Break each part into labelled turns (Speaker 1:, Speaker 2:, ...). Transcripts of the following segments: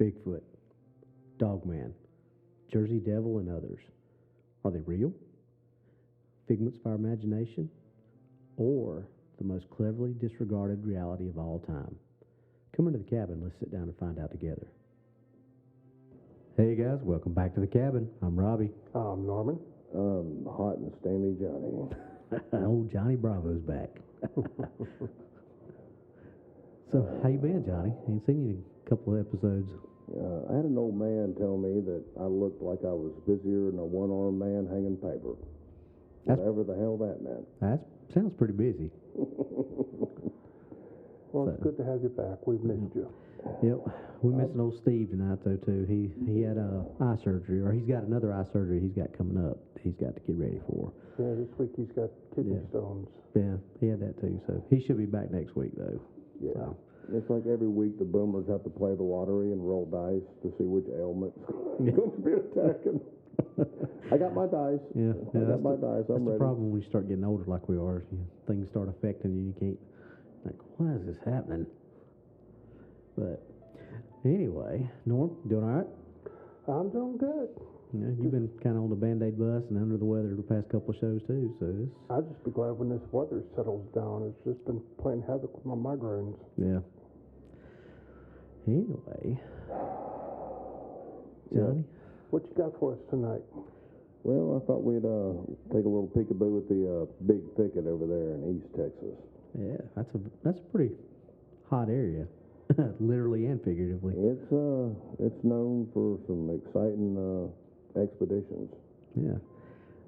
Speaker 1: Bigfoot, Dogman, Jersey Devil, and others. Are they real? Figments of our imagination? Or the most cleverly disregarded reality of all time? Come into the cabin. Let's sit down and find out together. Hey guys, welcome back to the cabin. I'm Robbie.
Speaker 2: I'm Norman.
Speaker 3: Hot and steamy Johnny.
Speaker 1: Old Johnny Bravo's back. So, how you been, Johnny? Ain't seen you in a couple of episodes.
Speaker 3: I had an old man tell me that I looked like I was busier than a one-armed man hanging paper. Whatever the hell that meant.
Speaker 1: That sounds pretty busy.
Speaker 2: Well, it's good to have you back. We've missed you.
Speaker 1: Yep. We're missing old Steve tonight, though, too. He had eye surgery, or he's got another eye surgery he's got coming up that he's got to get ready for.
Speaker 2: Yeah, this week he's got kidney stones.
Speaker 1: Yeah, he had that, too. So he should be back next week, though.
Speaker 3: Yeah.
Speaker 1: So.
Speaker 3: It's like every week the boomers have to play the lottery and roll dice to see which ailment's going to be attacking. I got my dice.
Speaker 1: Yeah,
Speaker 3: I got my dice. I'm
Speaker 1: that's the
Speaker 3: ready.
Speaker 1: problem when you start getting older like we are. Things start affecting you. You can't, like, why is this happening? But anyway, Norm, doing all right?
Speaker 2: I'm doing good.
Speaker 1: Yeah, you've been kind of on the Band-Aid bus and under the weather the past couple of shows, too. So it's,
Speaker 2: I'll just be glad when this weather settles down. It's just been playing havoc with my migraines.
Speaker 1: yeah. Anyway, Johnny?
Speaker 2: What you got for us tonight?
Speaker 3: Well, I thought we'd take a little peekaboo at the big thicket over there in East Texas.
Speaker 1: Yeah, that's a pretty hot area, literally and figuratively.
Speaker 3: It's known for some exciting expeditions.
Speaker 1: Yeah,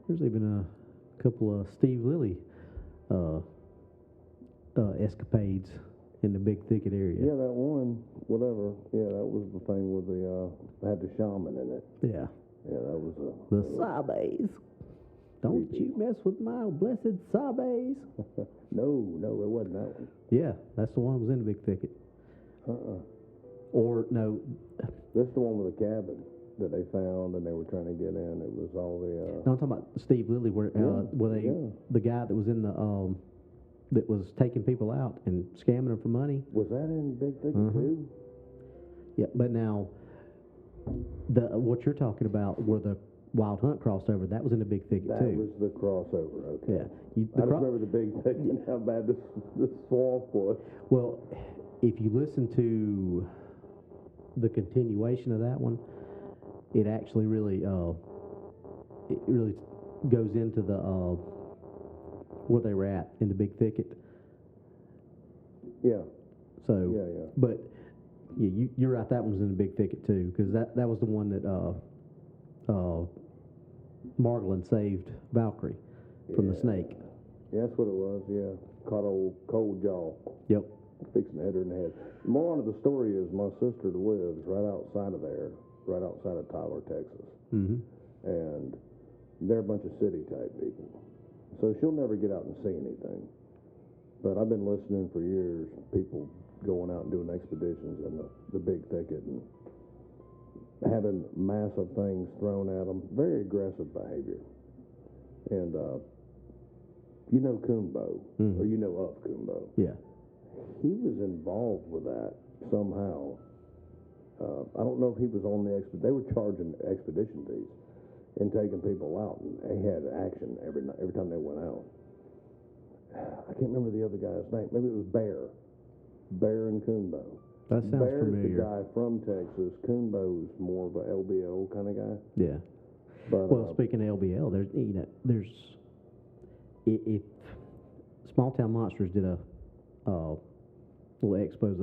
Speaker 1: there's even a couple of Steve Lilly escapades in the big thicket area.
Speaker 3: Yeah, that one, whatever. Yeah, that was the thing with had the shaman in it.
Speaker 1: Yeah.
Speaker 3: Yeah, that was
Speaker 1: The Sabes. Don't
Speaker 3: creepy.
Speaker 1: you mess with my blessed Sabes.
Speaker 3: No, it wasn't that one.
Speaker 1: Yeah, that's the one that was in the big thicket. Or, no.
Speaker 3: This is the one with the cabin that they found and they were trying to get in. It was all the...
Speaker 1: No, I'm talking about Steve Lilly, where the guy that was in the, that was taking people out and scamming them for money.
Speaker 3: Was that in Big Thicket too?
Speaker 1: Yeah, but now, what you're talking about, where the Wild Hunt crossed over, that was in the big thicket
Speaker 3: That
Speaker 1: too.
Speaker 3: was the crossover, okay.
Speaker 1: Yeah.
Speaker 3: I just remember the Big Thicket and how bad this swamp was.
Speaker 1: Well, if you listen to the continuation of that one, it actually really goes into the where they were at in the big thicket.
Speaker 3: Yeah.
Speaker 1: So,
Speaker 3: Yeah.
Speaker 1: but yeah, you're right. That one was in the big thicket too, because that was the one that Margolin saved Valkyrie from the snake.
Speaker 3: Yeah, that's what it was. Yeah, caught old cold jaw.
Speaker 1: Yep.
Speaker 3: Fixing to hit her in the head. The moral of the story is my sister lives right outside of there, right outside of Tyler, Texas.
Speaker 1: Mm-hmm.
Speaker 3: And they're a bunch of city type people. So she'll never get out and see anything. But I've been listening for years, people going out and doing expeditions in the big thicket and having massive things thrown at them. Very aggressive behavior. And you know Kumbo, or you know of Kumbo.
Speaker 1: Yeah.
Speaker 3: He was involved with that somehow. I don't know if he was on the expedition. They were charging expedition fees and taking people out, and they had action every time they went out. I can't remember the other guy's name. Maybe it was Bear and Kumbo.
Speaker 1: That sounds
Speaker 3: Bear's
Speaker 1: familiar.
Speaker 3: the guy from Texas. Kumbo's more of a LBO kind of guy.
Speaker 1: Yeah.
Speaker 3: But,
Speaker 1: Well, speaking of LBL, there's if Small Town Monsters did a little expose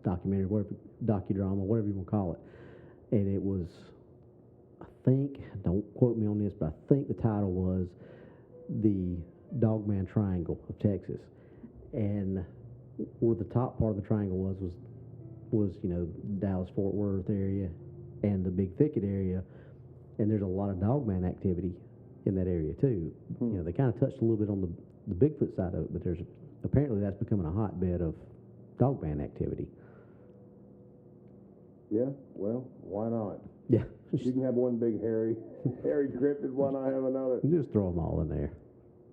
Speaker 1: documentary, whatever, docudrama, whatever you want to call it, and it was, I think, don't quote me on this, but I think the title was the Dogman Triangle of Texas, and where the top part of the triangle was Dallas Fort Worth area and the Big Thicket area, and there's a lot of Dogman activity in that area too. They kind of touched a little bit on the Bigfoot side of it, but apparently that's becoming a hotbed of Dogman activity.
Speaker 3: Yeah, well, why not?
Speaker 1: Yeah.
Speaker 3: You can have one big hairy cryptid, why not have another?
Speaker 1: Just throw them all in there.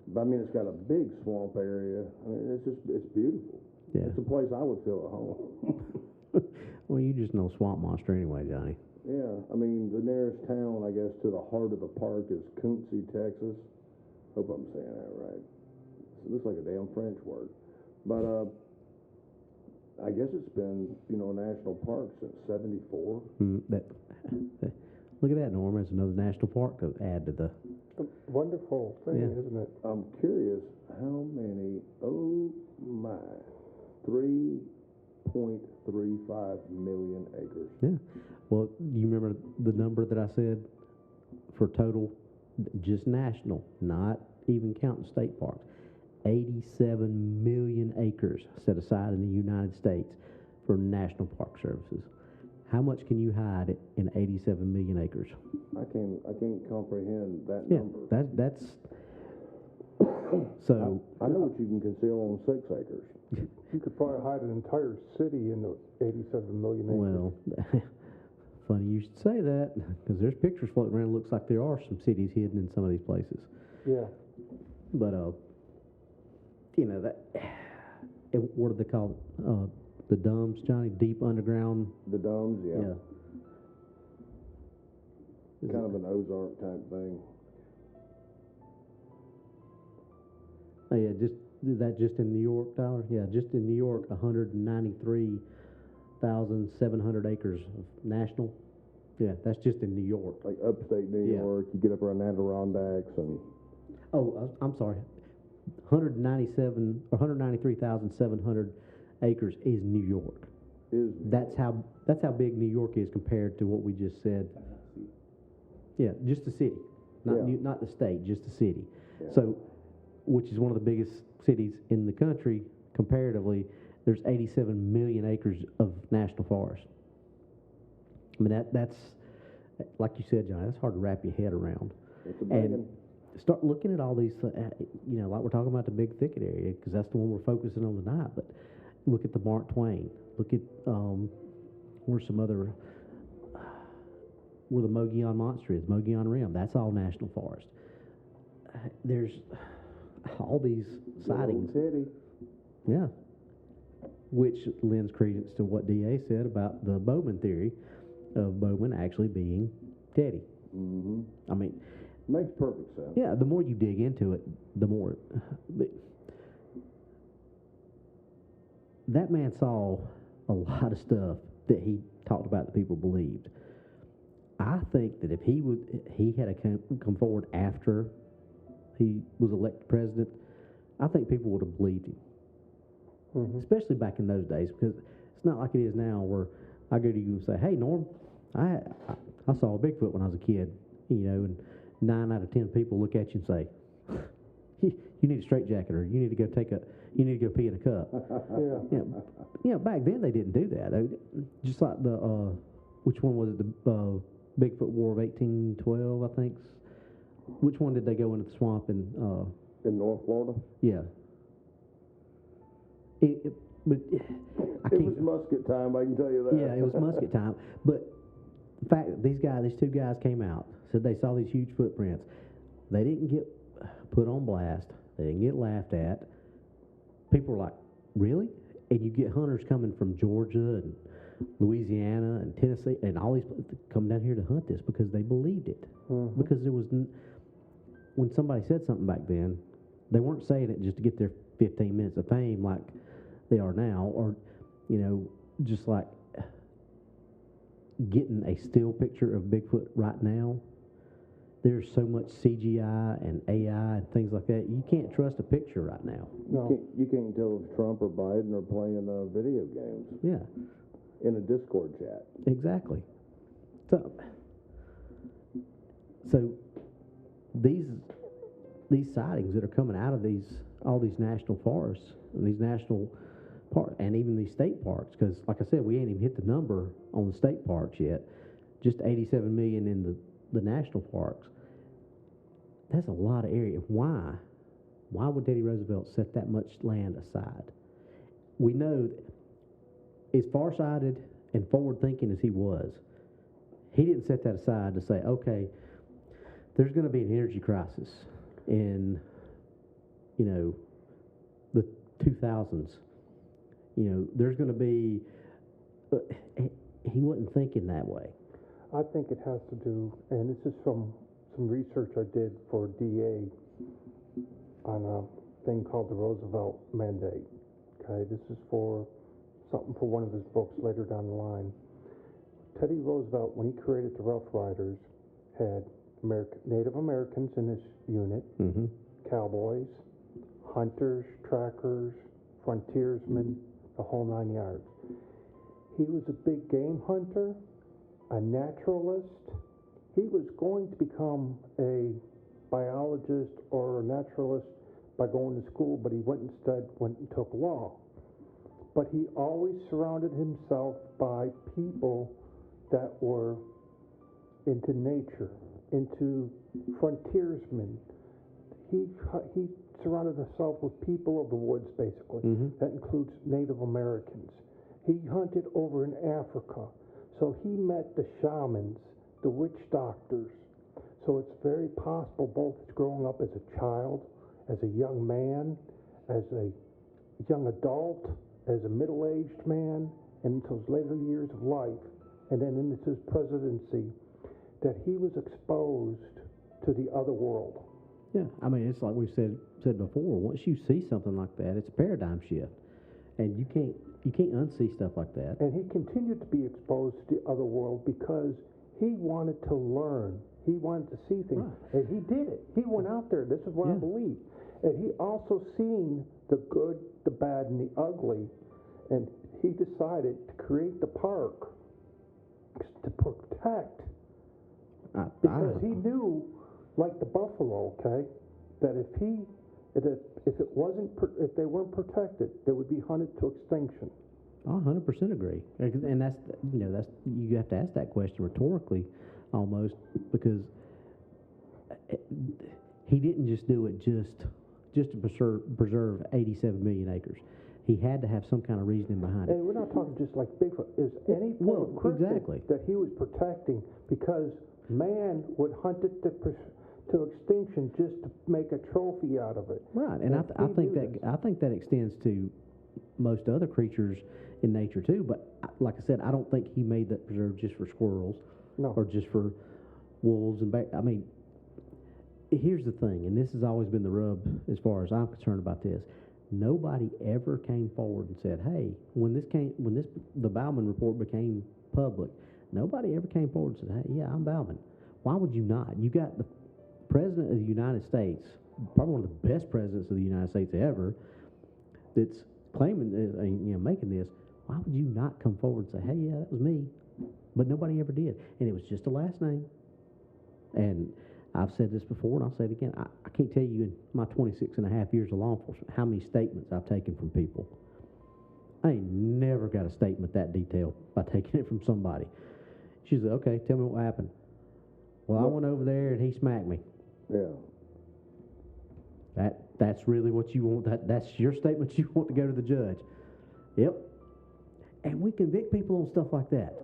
Speaker 3: But I mean, it's got a big swamp area. I mean, it's beautiful.
Speaker 1: Yeah.
Speaker 3: It's a place I would feel at home.
Speaker 1: Well, you just know swamp monster anyway, Johnny.
Speaker 3: Yeah, I mean, the nearest town, I guess, to the heart of the park is Quincy, Texas. Hope I'm saying that right. It looks like a damn French word. But I guess it's been, a national park since '74.
Speaker 1: Look at that, Norm. It's another national park to add to the.
Speaker 2: A wonderful thing,
Speaker 1: Yeah.
Speaker 2: isn't it?
Speaker 3: I'm curious how many, 3.35 million acres.
Speaker 1: Yeah. Well, you remember the number that I said for total, just national, not even counting state parks. 87 million acres set aside in the United States for National Park Services. How much can you hide in 87 million acres?
Speaker 3: I can't comprehend that
Speaker 1: Yeah,
Speaker 3: number.
Speaker 1: that's so.
Speaker 3: I know what you can conceal on 6 acres.
Speaker 2: You could probably hide an entire city in the 87 million acres.
Speaker 1: Well, funny you should say that, because there's pictures floating around. It looks like there are some cities hidden in some of these places.
Speaker 2: Yeah.
Speaker 1: But that. What do they call it? The domes, Johnny, deep underground.
Speaker 3: The domes, yeah.
Speaker 1: Is
Speaker 3: Kind
Speaker 1: it-
Speaker 3: of an Ozark type thing.
Speaker 1: Oh yeah, is that just in New York, Tyler? Yeah, just in New York, 193,700 acres of national. Yeah, that's just in New York.
Speaker 3: Like upstate New
Speaker 1: Yeah.
Speaker 3: York, you get up around Adirondacks and
Speaker 1: Oh, I'm sorry. 193,700 acres is New York.
Speaker 3: is
Speaker 1: That's how big New York is compared to what we just said. Yeah, just the city, not
Speaker 3: Yeah.
Speaker 1: not the state, just the city.
Speaker 3: Yeah.
Speaker 1: So, which is one of the biggest cities in the country comparatively. There's 87 million acres of national forest. I mean that's like you said, John. That's hard to wrap your head around.
Speaker 3: it's a big
Speaker 1: And start looking at all these, like we're talking about the big Thicket area, because that's the one we're focusing on tonight. But look at the Mark Twain. Look at where's some other, where the Mogollon Monster is, Mogollon Rim. That's all national forest. There's all these sightings.
Speaker 3: Teddy.
Speaker 1: Yeah. Which lends credence to what DA said about the Bowman theory of Bowman actually being Teddy.
Speaker 3: Mm-hmm.
Speaker 1: I mean,
Speaker 3: Makes perfect sense.
Speaker 1: yeah, the more you dig into it, the more. But that man saw a lot of stuff that he talked about that people believed. I think that if he had come forward after he was elected president, I think people would have believed him.
Speaker 2: Mm-hmm.
Speaker 1: Especially back in those days, because it's not like it is now where I go to you and say, "Hey, Norm, I saw a Bigfoot when I was a kid," and 9 out of 10 people look at you and say, "You need a straitjacket, or you need to go pee in a cup."
Speaker 2: Yeah.
Speaker 1: Back then they didn't do that. Just like the which one was it? The Bigfoot War of 1812, I think. Which one did they go into the swamp and?
Speaker 3: In North Florida?
Speaker 1: Yeah. But I
Speaker 3: It
Speaker 1: can't.
Speaker 3: was musket time, I can tell you that.
Speaker 1: Yeah, it was musket time. But the fact that these 2 guys came out, said they saw these huge footprints. They didn't get put on blast. They didn't get laughed at. People were like, "Really?" And you get hunters coming from Georgia and Louisiana and Tennessee and all these come down here to hunt this because they believed it.
Speaker 2: Mhm.
Speaker 1: Because there was, when somebody said something back then, they weren't saying it just to get their 15 minutes of fame like they are now, or just like getting a still picture of Bigfoot right now. There's so much CGI and AI and things like that. You can't trust a picture right now.
Speaker 2: No.
Speaker 3: You can't tell if Trump or Biden are playing video games
Speaker 1: Yeah,
Speaker 3: in a Discord chat.
Speaker 1: exactly. So these sightings that are coming out of all these national forests and these national parks and even these state parks, because like I said, we ain't even hit the number on the state parks yet. Just 87 million in the national parks. That's a lot of area. Why would Teddy Roosevelt set that much land aside? We know that as farsighted and forward-thinking as he was, he didn't set that aside to say, okay, there's going to be an energy crisis in, the 2000s. There's going to be, he wasn't thinking that way.
Speaker 2: I think it has to do, and this is from some research I did for DA on a thing called the Roosevelt Mandate. Okay, this is for something for one of his books later down the line. Teddy Roosevelt, when he created the Rough Riders, had Native Americans in his unit, cowboys, hunters, trackers, frontiersmen, the whole 9 yards. He was a big game hunter, a naturalist. He was going to become a biologist or a naturalist by going to school, but he went and took law. But he always surrounded himself by people that were into nature, into frontiersmen. He surrounded himself with people of the woods, basically. That includes Native Americans. He hunted over in Africa. So he met the shamans, the witch doctors. So it's very possible, both growing up as a child, as a young man, as a young adult, as a middle-aged man, and into his later years of life, and then into his presidency, that he was exposed to the other world.
Speaker 1: Yeah, I mean, it's like we've said before. Once you see something like that, it's a paradigm shift, and you can't unsee stuff like that.
Speaker 2: And he continued to be exposed to the other world because he wanted to learn. He wanted to see things, and he did it. He went out there. This is what I believe, and he also seen the good, the bad, and the ugly, and he decided to create the park to protect. Because he knew, like the buffalo, okay, that if they weren't protected, they would be hunted to extinction.
Speaker 1: I 100% agree, and that's you have to ask that question rhetorically, almost, because he didn't just do it just to preserve 87 million acres. He had to have some kind of reasoning behind it.
Speaker 2: And we're not talking just like Bigfoot. Is any form of cryptid that he was protecting, because man would hunt it to extinction just to make a trophy out of it.
Speaker 1: Right, and I think that extends to most other creatures in nature too. But like I said, I don't think he made that preserve just for squirrels, or just for wolves and bears. I mean, here's the thing, and this has always been the rub as far as I'm concerned about this. Nobody ever came forward and said, "Hey, when the Bauman report became public, nobody ever came forward and said, 'Hey, yeah, I'm Bauman.' Why would you not? You got the President of the United States, probably one of the best presidents of the United States ever, that's claiming, making this. Why would you not come forward and say, 'Hey, yeah, that was me'?" But nobody ever did, and it was just a last name. And I've said this before, and I'll say it again. I can't tell you in my 26 and a half years of law enforcement how many statements I've taken from people. I ain't never got a statement that detailed by taking it from somebody. She said, "Okay, tell me what happened." "Well, I went over there and he smacked me."
Speaker 3: Yeah.
Speaker 1: That's really what you want. That's your statement you want to go to the judge. Yep. And we convict people on stuff like that.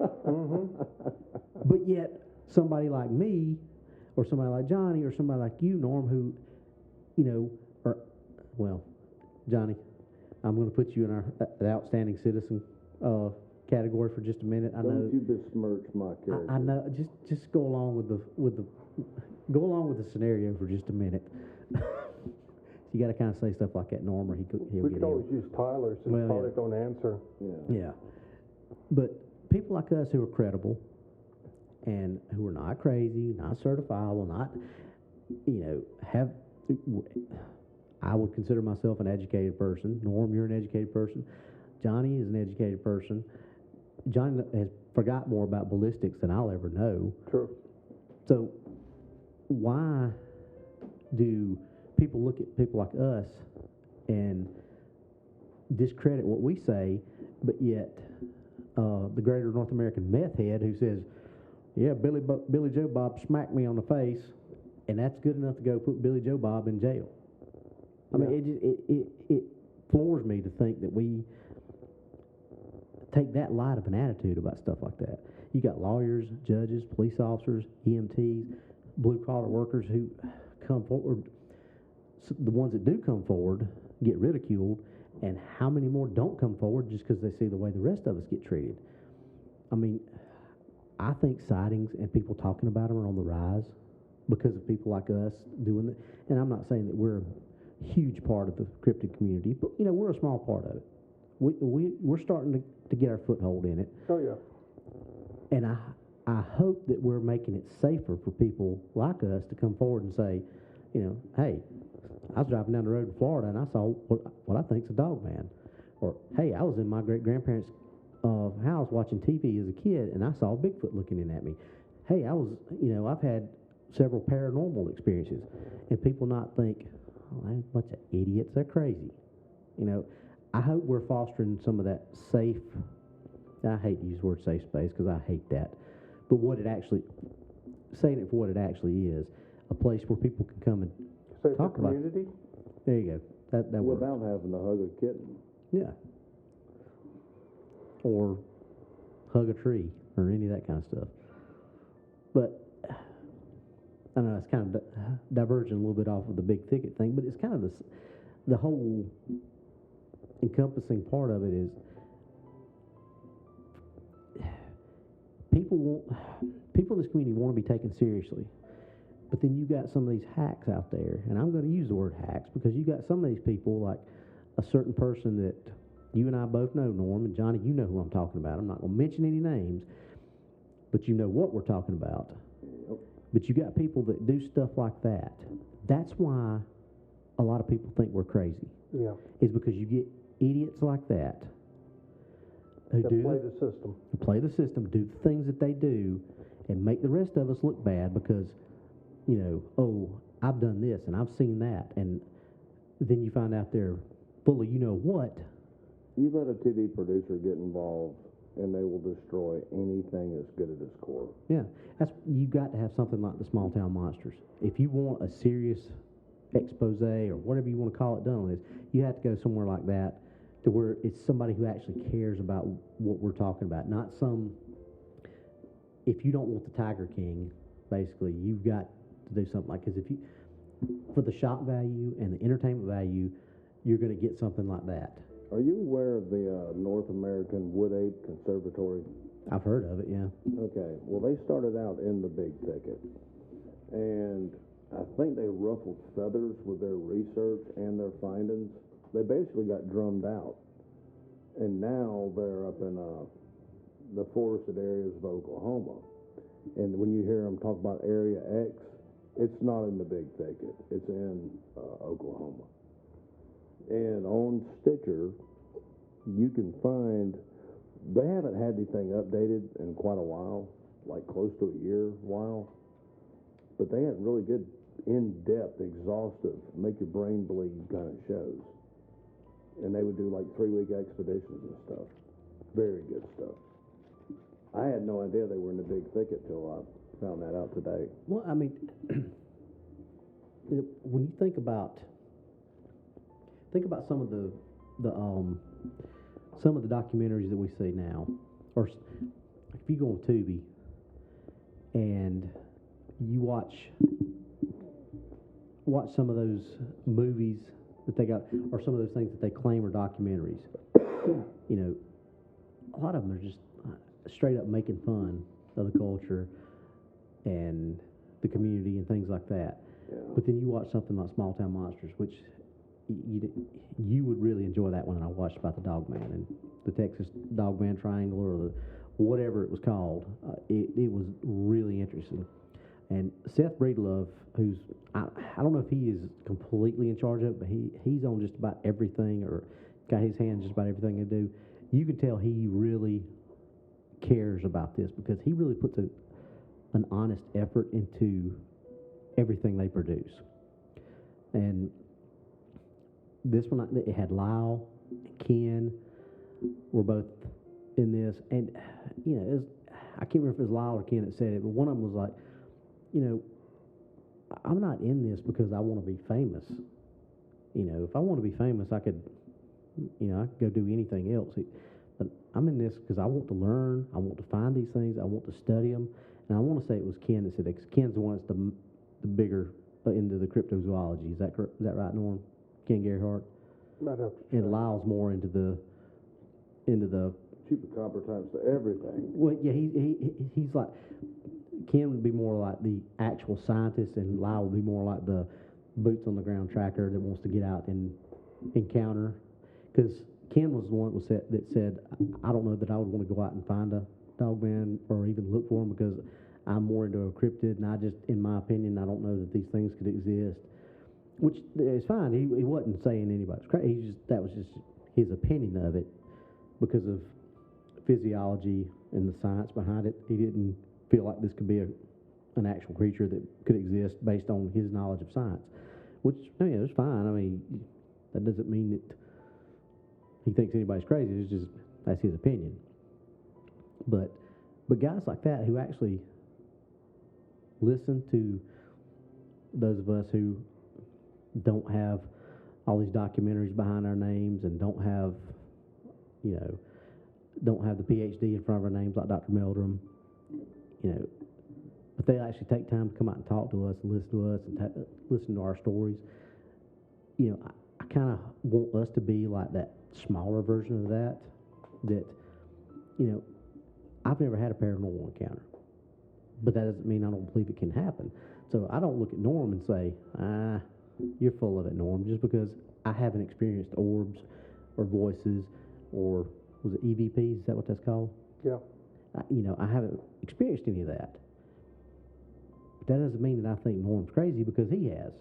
Speaker 1: But yet, somebody like me, or somebody like Johnny, or somebody like you, Norm, who, Johnny, I'm going to put you in the outstanding citizen category for just a minute. I know.
Speaker 3: Don't you besmirch my character.
Speaker 1: I know. Just go along with the scenario for just a minute. You got to kind of say stuff like that, Norm, or he'll
Speaker 2: we
Speaker 1: get
Speaker 2: could always use Tyler since Tyler don't answer.
Speaker 1: Yeah. But people like us who are credible and who are not crazy, not certifiable, not, I would consider myself an educated person. Norm, you're an educated person. Johnny is an educated person. Johnny has forgot more about ballistics than I'll ever know.
Speaker 2: True.
Speaker 1: So why do people look at people like us and discredit what we say, but yet the greater North American meth head who says, "Yeah, Billy Joe Bob smacked me on the face," and that's good enough to go put Billy Joe Bob in jail? I mean, it floors me to think that we take that light of an attitude about stuff like that. You got lawyers, judges, police officers, EMTs, blue-collar workers who come forward. The ones that do come forward get ridiculed, and how many more don't come forward just because they see the way the rest of us get treated? I mean, I think sightings and people talking about them are on the rise because of people like us doing it. And I'm not saying that we're a huge part of the cryptid community, but we're a small part of it. We're starting to get our foothold in it.
Speaker 2: Oh, yeah.
Speaker 1: And I hope that we're making it safer for people like us to come forward and say, hey, I was driving down the road in Florida and I saw what I think's a dog man. Or, hey, I was in my great-grandparents' house watching TV as a kid and I saw Bigfoot looking in at me. Hey, I've had several paranormal experiences. And people not think, oh, they're a bunch of idiots, they're crazy. I hope we're fostering some of that safe, I hate to use the word safe space because I hate that, but saying it for what it actually is, a place where people can come and
Speaker 2: Safer
Speaker 1: talk about
Speaker 2: community?
Speaker 1: it. There you go. That works.
Speaker 3: Without having to hug a kitten.
Speaker 1: Yeah. Or hug a tree or any of that kind of stuff. But I don't know, it's kind of diverging a little bit off of the big thicket thing, but it's kind of the whole encompassing part of it is people in this community want to be taken seriously. But then you got some of these hacks out there, and I'm going to use the word hacks because you got some of these people like a certain person that you and I both know, Norm, and Johnny, you know who I'm talking about. I'm not going to mention any names, but you know what we're talking about.
Speaker 3: Yep.
Speaker 1: But you got people that do stuff like that. That's why a lot of people think we're crazy.
Speaker 2: Yeah.
Speaker 1: Is because you get idiots like that who
Speaker 2: That
Speaker 1: do
Speaker 2: play the system.
Speaker 1: do the things that they do, and make the rest of us look bad because, oh, I've done this and I've seen that, and then you find out they're full of what.
Speaker 3: You let a TV producer get involved, and they will destroy anything that's good at its core.
Speaker 1: Yeah, you got to have something like the Small Town Monsters. If you want a serious expose or whatever you want to call it done on this, you have to go somewhere like that to where it's somebody who actually cares about what we're talking about, not some. If you don't want the Tiger King, basically, you've got to do something like, because for the shock value and the entertainment value, you're going to get something like that.
Speaker 3: Are you aware of the North American Wood Ape Conservatory?
Speaker 1: I've heard of it, yeah.
Speaker 3: Okay, well, they started out in the Big Thicket, and I think they ruffled feathers with their research and their findings. They basically got drummed out, and now they're up in the forested areas of Oklahoma. And when you hear them talk about Area X, it's not in the Big Thicket. It's in Oklahoma. And on Stitcher, you can find, they haven't had anything updated in quite a while, like close to a year while, but they had really good, in-depth, exhaustive, make your brain bleed kind of shows. And they would do like 3-week expeditions and stuff. Very good stuff. I had no idea they were in the Big Thicket till I found that out today.
Speaker 1: Well, I mean, when you think about some of the documentaries that we see now, or if you go on Tubi and you watch some of those movies that they got, or some of those things that they claim are documentaries, a lot of them are just straight up making fun of the culture and the community and things like that.
Speaker 3: Yeah.
Speaker 1: But then you watch something like Small Town Monsters, which you would really enjoy that one. And I watched about the Dogman and the Texas Dogman Triangle, or the whatever it was called. It was really interesting. And Seth Breedlove, who's I don't know if he is completely in charge of it, but he's on just about everything, or got his hands just about everything they do. You can tell he really cares about this because he really puts an honest effort into everything they produce. And this one, it had Lyle and Ken were both in this, and I can't remember if it was Lyle or Ken that said it, but one of them was like, I'm not in this because I want to be famous. If I want to be famous, I could go do anything else. But I'm in this because I want to learn. I want to find these things. I want to study them. And I want to say it was Ken that said that, because Ken's the one that's the bigger into the cryptozoology. Is that right, Norm? Ken Gerhardt?
Speaker 2: Not up to
Speaker 1: And Lyle's more into the
Speaker 3: cheaper copper types to everything.
Speaker 1: Well, yeah, he's like, Ken would be more like the actual scientist, and Lyle would be more like the boots on the ground tracker that wants to get out and encounter. Because Ken was the one that said, I don't know that I would want to go out and find a dogman or even look for him because I'm more into a cryptid, and I just, in my opinion, I don't know that these things could exist. Which is fine. He wasn't saying anybody's crazy. That was just his opinion of it because of physiology and the science behind it. He didn't feel like this could be an actual creature that could exist based on his knowledge of science, which, I mean, it's fine. I mean, that doesn't mean that he thinks anybody's crazy. It's just, that's his opinion. But guys like that who actually listen to those of us who don't have all these documentaries behind our names and don't have the PhD in front of our names like Dr. Meldrum, but they actually take time to come out and talk to us and listen to us and listen to our stories. I kind of want us to be like that smaller version of that, I've never had a paranormal encounter, but that doesn't mean I don't believe it can happen. So I don't look at Norm and say, you're full of it, Norm, just because I haven't experienced orbs or voices or, was it EVPs? Is that what that's called?
Speaker 2: Yeah.
Speaker 1: I haven't experienced any of that. But that doesn't mean that I think Norm's crazy because he has.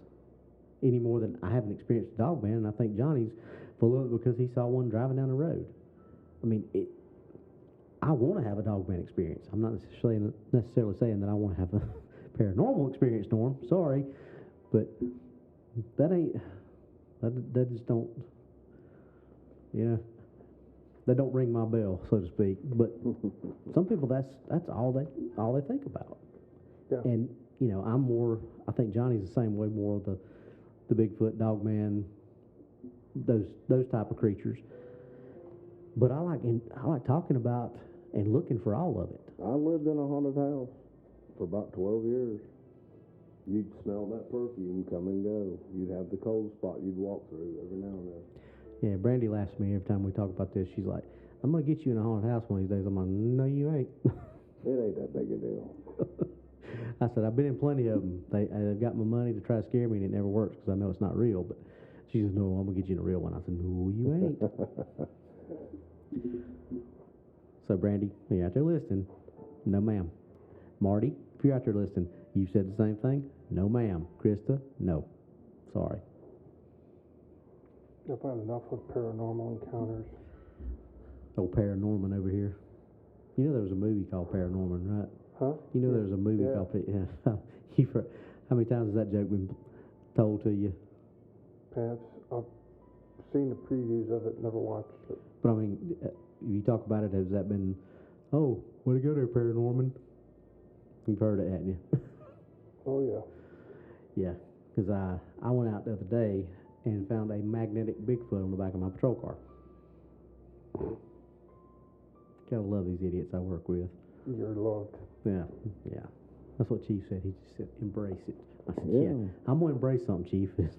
Speaker 1: Any more than I haven't experienced a dog man, and I think Johnny's full of it because he saw one driving down the road. I mean, I want to have a dog man experience. I'm not necessarily saying that I want to have a paranormal experience, Norm. Sorry. But that just don't, that don't ring my bell, so to speak. But some people, that's all they think about.
Speaker 2: Yeah.
Speaker 1: And I'm more. I think Johnny's the same way. More of the Bigfoot, Dogman, those type of creatures. But I like talking about and looking for all of it.
Speaker 3: I lived in a haunted house for about 12 years. You'd smell that perfume come and go. You'd have the cold spot you'd walk through every now and then. Yeah, Brandy laughs at me every time we talk about this. She's like, I'm going to get you in a haunted house one of these days. I'm like, no, you ain't. It ain't that big a deal.
Speaker 1: I said, I've been in plenty of them. They've got my money to try to scare me, and it never works because I know it's not real. But she says, no, I'm going to get you in a real one. I said, no, you ain't. So, Brandy, if you're out there listening, no, ma'am. Marty, if you're out there listening, you said the same thing? No, ma'am. Krista, no. Sorry.
Speaker 2: I've had enough of paranormal encounters.
Speaker 1: Old Paranorman over here. You know there was a movie called Paranorman, right?
Speaker 2: Huh?
Speaker 1: You know there was a movie called... Yeah. How many times has that joke been told to you?
Speaker 2: Perhaps. I've seen the previews of it, never watched it.
Speaker 1: But, I mean, if you talk about it, has that been, oh, way to go there, Paranorman? You've heard it, haven't you?
Speaker 2: Oh, yeah.
Speaker 1: Yeah, because I went out the other day and found a magnetic Bigfoot on the back of my patrol car. Gotta love these idiots I work with.
Speaker 2: You're loved.
Speaker 1: Yeah. That's what Chief said. He just said, embrace it. I said, yeah, I'm going to embrace something, Chief.
Speaker 2: He's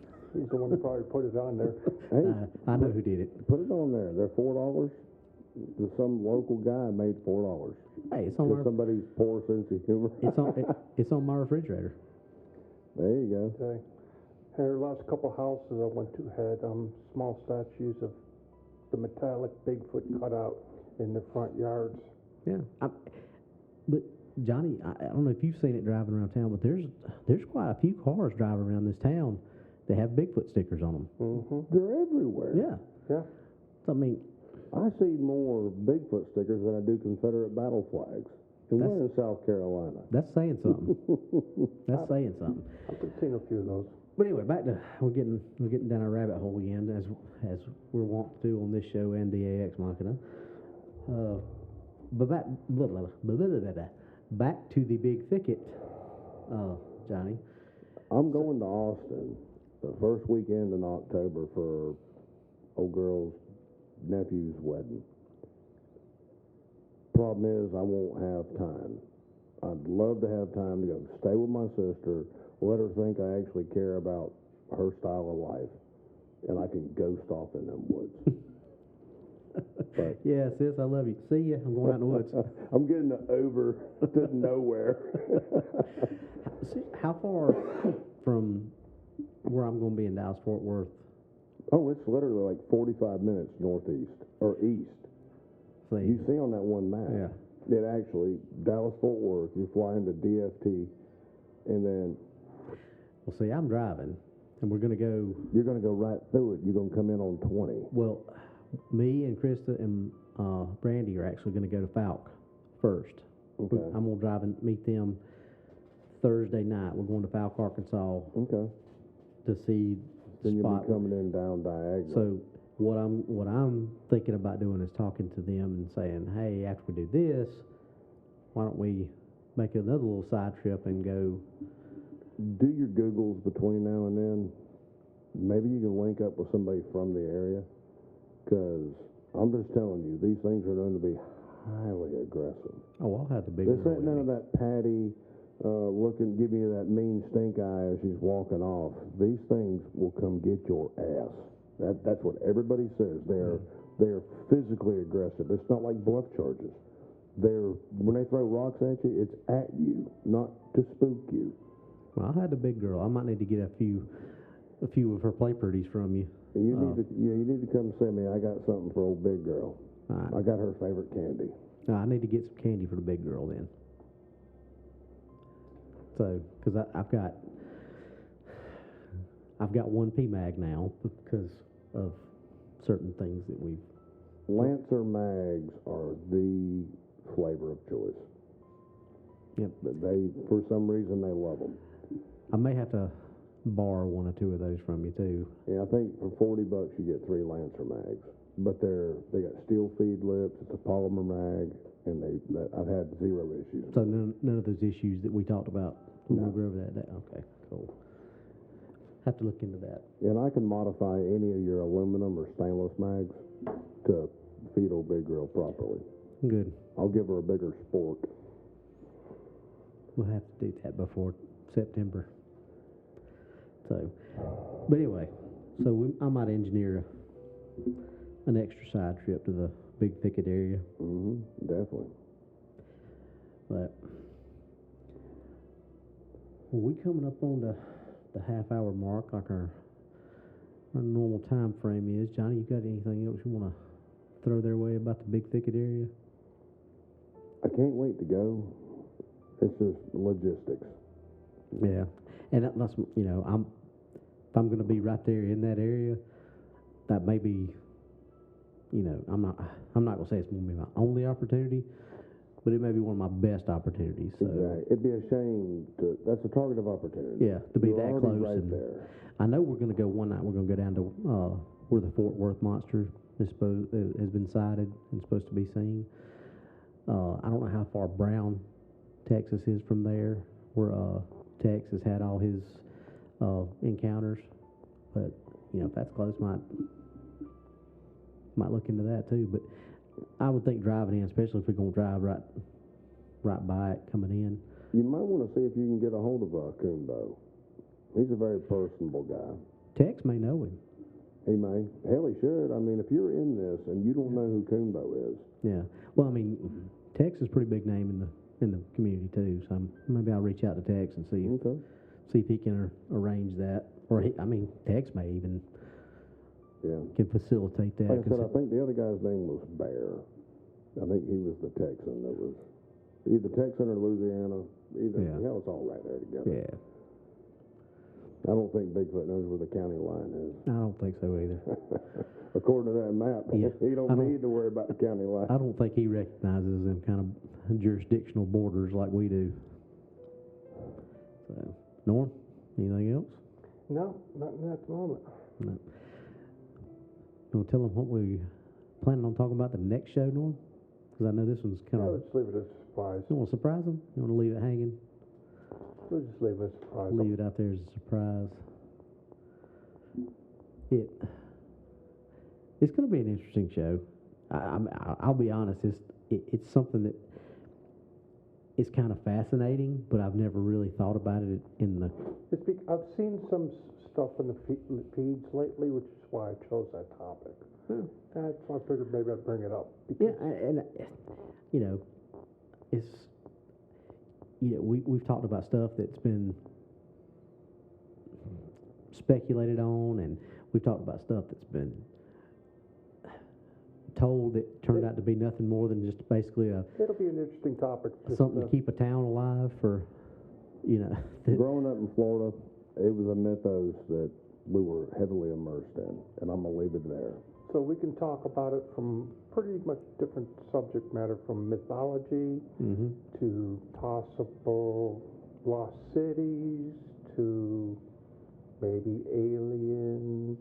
Speaker 2: the one who probably put it on there.
Speaker 3: Hey,
Speaker 1: I know who did it.
Speaker 3: Put it on there. They're $4. Some local guy made $4.
Speaker 1: Hey, it's on
Speaker 3: somebody's poor sense of humor.
Speaker 1: It's on my refrigerator.
Speaker 3: There you go.
Speaker 2: Okay. Here, the last couple houses I went to had small statues of the metallic Bigfoot cut out in the front yards.
Speaker 1: Yeah. But Johnny, I don't know if you've seen it driving around town, but there's quite a few cars driving around this town that have Bigfoot stickers on them.
Speaker 2: Mm-hmm.
Speaker 3: They're everywhere.
Speaker 2: Yeah.
Speaker 1: So, I mean,
Speaker 3: I see more Bigfoot stickers than I do Confederate battle flags. And we're in South Carolina.
Speaker 1: That's saying something. That's saying something.
Speaker 2: I've seen a few of those.
Speaker 1: But anyway, back to we're getting down a rabbit hole again, as we're wont to do on this show and the AX Machina. But back to the big thicket, Johnny.
Speaker 3: I'm going to Austin the first weekend in October for old girl's nephew's wedding. Problem is, I won't have time. I'd love to have time to go stay with my sister, let her think I actually care about her style of life, and I can ghost off in them woods. But
Speaker 1: Yeah, sis, I love you. See ya. I'm going out in the woods.
Speaker 3: I'm getting over to nowhere.
Speaker 1: See, how far from where I'm going to be in Dallas Fort Worth?
Speaker 3: Oh, it's literally like 45 minutes northeast or east.
Speaker 1: See,
Speaker 3: You see on that one map.
Speaker 1: yeah.
Speaker 3: It actually, Dallas Fort Worth, you fly into DFT, and then
Speaker 1: Well, see, I'm driving, and we're going to go.
Speaker 3: you're going to go right through it. You're going to come in on 20.
Speaker 1: Well, me and Krista and Brandy are actually going to go to Falk first.
Speaker 3: Okay.
Speaker 1: I'm going to drive and meet them Thursday night. We're going to Falk, Arkansas
Speaker 3: Okay.
Speaker 1: to see the
Speaker 3: Then you'll
Speaker 1: spot.
Speaker 3: be coming in down diagonal.
Speaker 1: So what I'm thinking about doing is talking to them and saying, hey, after we do this, why don't we make another little side trip and go?
Speaker 3: Do your Googles between now and then. Maybe you can link up with somebody from the area. Because I'm just telling you, these things are known to be highly aggressive.
Speaker 1: Oh, I'll have the big
Speaker 3: This
Speaker 1: girl
Speaker 3: ain't
Speaker 1: with
Speaker 3: none
Speaker 1: me.
Speaker 3: of that Patty giving you that mean stink eye as she's walking off. These things will come get your ass. That's what everybody says. They're physically aggressive. It's not like bluff charges. When they throw rocks at you, it's at you, not to spook you.
Speaker 1: Well, I had the big girl. I might need to get a few of her play pretties from you.
Speaker 3: You need to come see me. I got something for old big girl.
Speaker 1: Right.
Speaker 3: I got her favorite candy.
Speaker 1: No, I need to get some candy for the big girl then. So, because I've got one PMAG now because of certain things that we've.
Speaker 3: Lancer mags are the flavor of choice.
Speaker 1: Yep.
Speaker 3: But for some reason, they love them.
Speaker 1: I may have to borrow one or two of those from you too.
Speaker 3: Yeah, I think for $40 you get 3 Lancer mags. But they got steel feed lips. It's a polymer mag, and I've had 0 issues.
Speaker 1: So none of those issues that we talked about when we were over that day. Okay, cool. Have to look into that.
Speaker 3: And I can modify any of your aluminum or stainless mags to feed old big girl properly.
Speaker 1: Good.
Speaker 3: I'll give her a bigger spork.
Speaker 1: We'll have to do that before September. So, but anyway, I might engineer an extra side trip to the big Thicket area.
Speaker 3: Mm-hmm, definitely.
Speaker 1: But we coming up on the half-hour mark, like our normal time frame is. Johnny, you got anything else you want to throw their way about the big Thicket area?
Speaker 3: I can't wait to go. It's just logistics.
Speaker 1: Yeah, and that's if I'm going to be right there in that area, that may be, I'm not going to say it's going to be my only opportunity, but it may be one of my best opportunities. So.
Speaker 3: Exactly. It'd be a shame that's a target of opportunity.
Speaker 1: Yeah, to be
Speaker 3: You're
Speaker 1: that
Speaker 3: already
Speaker 1: close.
Speaker 3: right
Speaker 1: and
Speaker 3: there.
Speaker 1: I know we're going to go one night. We're going to go down to where the Fort Worth monster has been sighted and supposed to be seen. I don't know how far Brown, Texas is from there, where Tex has had all his encounters. But if that's close, might look into that too. But I would think driving in, especially if we're going to drive right by it coming in.
Speaker 3: You might want to see if you can get a hold of Kumbo. He's a very personable guy.
Speaker 1: Tex may know him.
Speaker 3: He may. Hell, he should. I mean, if you're in this and you don't know who Kumbo is.
Speaker 1: Yeah. Well, I mean, Tex is a pretty big name in the community too. So maybe I'll reach out to Tex and see if he can arrange that, or Tex may even can facilitate that.
Speaker 3: Like I said, I think the other guy's name was Bear. I think he was the Texan that was either Texan or Louisiana. Hell, it's all right there together.
Speaker 1: Yeah.
Speaker 3: I don't think Bigfoot knows where the county line is.
Speaker 1: I don't think so either.
Speaker 3: According to that map, he don't need to worry about the county line.
Speaker 1: I don't think he recognizes them kind of jurisdictional borders like we do. So, Norm, anything else?
Speaker 2: No, nothing at the moment.
Speaker 1: No. You want to tell them what we planning on talking about the next show, Norm? Because I know this one's kind of.
Speaker 2: Let's leave it as a surprise.
Speaker 1: You want to surprise them? You want to leave it hanging?
Speaker 2: We'll just leave it as a surprise.
Speaker 1: Leave it out there as a surprise. It's going to be an interesting show. I'll be honest. It's something that it's kind of fascinating, but I've never really thought about it in the.
Speaker 2: I've seen some stuff in the feeds lately, which is why I chose that topic. That's why I figured maybe I'd bring it up.
Speaker 1: Yeah, and you know, it's we've talked about stuff that's been speculated on, and we've talked about stuff that's been told that turned out to be nothing more than just basically
Speaker 2: It'll be an interesting topic.
Speaker 1: something to keep a town alive for,
Speaker 3: Growing up in Florida, it was a mythos that we were heavily immersed in, and I'm gonna leave it there.
Speaker 2: So we can talk about it from pretty much different subject matter, from mythology to possible lost cities to maybe aliens.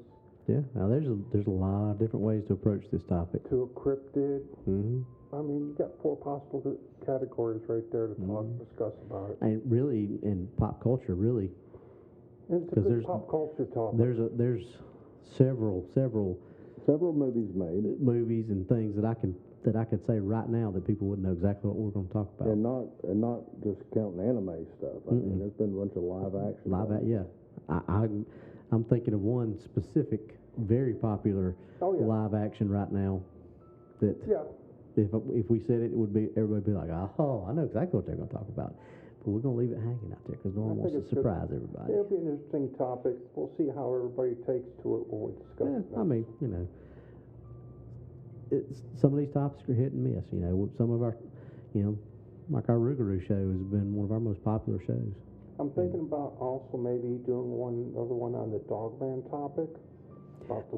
Speaker 1: Yeah, now there's a lot of different ways to approach this topic.
Speaker 2: To a cryptid.
Speaker 1: Mm-hmm.
Speaker 2: I mean, you got 4 possible categories right there to discuss about it.
Speaker 1: And really, in pop culture, really,
Speaker 2: And it's a good pop culture topic.
Speaker 1: There's several
Speaker 3: movies made,
Speaker 1: movies and things that I could say right now that people wouldn't know exactly what we're going to talk about.
Speaker 3: and not just counting anime stuff. I mean, there's been a bunch of live action.
Speaker 1: Yeah. I'm thinking of one specific, very popular live action right now. That if we said it, it would be everybody would be like, oh, I know exactly what they're going to talk about. But we're going to leave it hanging out there because no one wants to surprise everybody.
Speaker 2: It'll be an interesting topic. We'll see how everybody takes to it when we discuss it.
Speaker 1: I mean, some of these topics are hit and miss. Some of our, like our Rougarou show has been one of our most popular shows.
Speaker 2: I'm thinking about also maybe doing another one on the Dogman topic, about the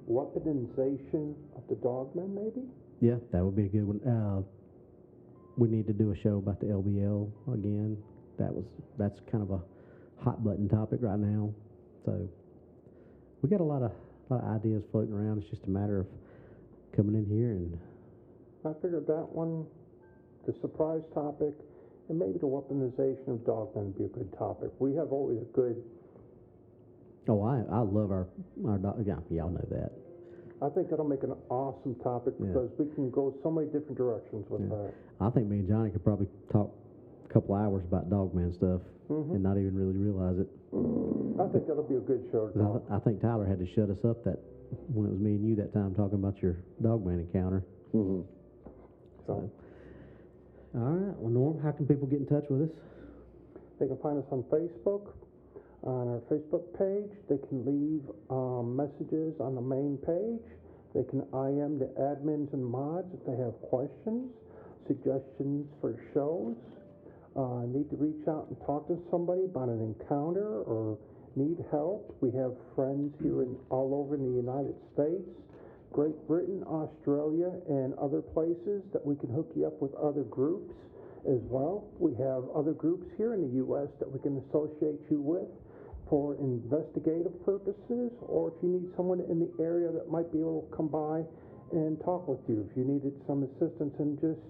Speaker 2: weaponization of the Dogman, maybe?
Speaker 1: Yeah, that would be a good one. We need to do a show about the LBL again. That's kind of a hot button topic right now. So we got a lot of ideas floating around. It's just a matter of coming in here and.
Speaker 2: I figured that one, the surprise topic, and maybe the weaponization of dogmen would be a good topic. We have always a good.
Speaker 1: Oh, I love our dog. Yeah, y'all know that.
Speaker 2: I think that'll make an awesome topic because we can go so many different directions with that.
Speaker 1: I think me and Johnny could probably talk a couple hours about Dogman stuff and not even really realize it.
Speaker 2: I think that'll be a good show to talk.
Speaker 1: I think Tyler had to shut us up when it was me and you that time talking about your Dogman encounter. So, all right. Well, Norm, how can people get in touch with us?
Speaker 2: They can find us on Facebook. On our Facebook page, they can leave messages on the main page. They can IM the admins and mods if they have questions, suggestions for shows, need to reach out and talk to somebody about an encounter or need help. We have friends here all over in the United States, Great Britain, Australia, and other places that we can hook you up with other groups as well. We have other groups here in the U.S. that we can associate you with for investigative purposes, or if you need someone in the area that might be able to come by and talk with you. If you needed some assistance in just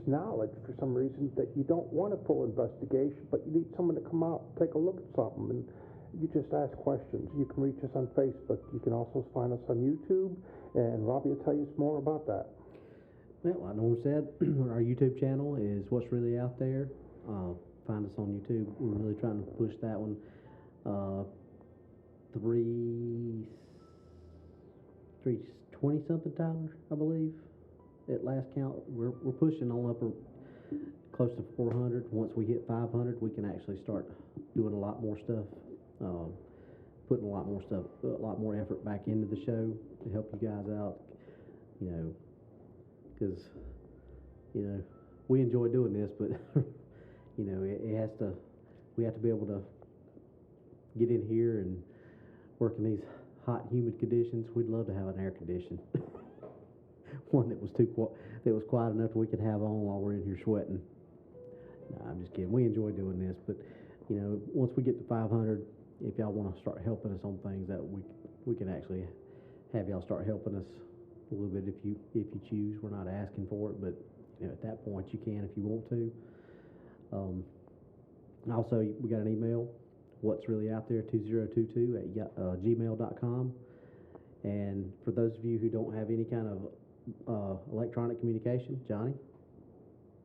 Speaker 2: knowledge for some reason that you don't want a full investigation, but you need someone to come out and take a look at something, and you just ask questions. You can reach us on Facebook. You can also find us on YouTube, and Robbie will tell you some more about that.
Speaker 1: Well, like Norm said, our YouTube channel is What's Really Out There. Find us on YouTube. We're really trying to push that one. 320 something, Tyler, I believe. At last count, we're pushing on up close to 400. Once we hit 500, we can actually start doing a lot more stuff, putting a lot more effort back into the show to help you guys out. Because we enjoy doing this, but we have to be able to get in here and work in these hot, humid conditions. We'd love to have an air condition. One that was quiet enough that we could have on while we're in here sweating. No, I'm just kidding. We enjoy doing this, but once we get to 500, if y'all want to start helping us on things, that we can actually have y'all start helping us a little bit if you choose. We're not asking for it, but at that point you can if you want to. Also, we got an email, what's really out there 2022 at gmail.com. And for those of you who don't have any kind of electronic communication, Johnny?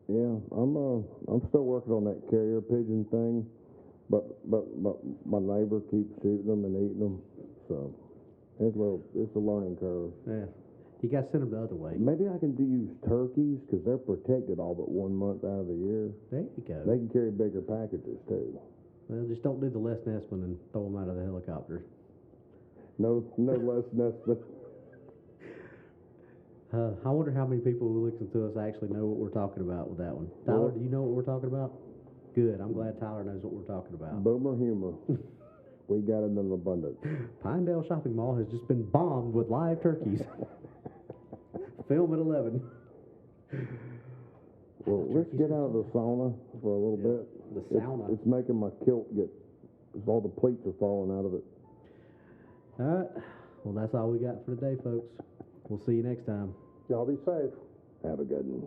Speaker 3: Yeah, I'm still working on that carrier pigeon thing, but my neighbor keeps shooting them and eating them, so it's a learning curve.
Speaker 1: Yeah. You got to send them the other way.
Speaker 3: Maybe I can use turkeys because they're protected all but 1 month out of the year.
Speaker 1: There you go.
Speaker 3: They can carry bigger packages too.
Speaker 1: Well, just don't do the Les Nessman and throw them out of the helicopter.
Speaker 3: No less than.
Speaker 1: I wonder how many people who listen to us actually know what we're talking about with that one. Tyler, do you know what we're talking about? Good. I'm glad Tyler knows what we're talking about.
Speaker 3: Boomer humor. We got it in abundance.
Speaker 1: Pinedale Shopping Mall has just been bombed with live turkeys. Film at 11.
Speaker 3: Well, let's get out of the sauna for a little bit.
Speaker 1: The sauna.
Speaker 3: It's making my kilt get, all the pleats are falling out of it.
Speaker 1: All right. Well, that's all we got for today, folks. We'll see you next time.
Speaker 2: Y'all be safe.
Speaker 3: Have a good one.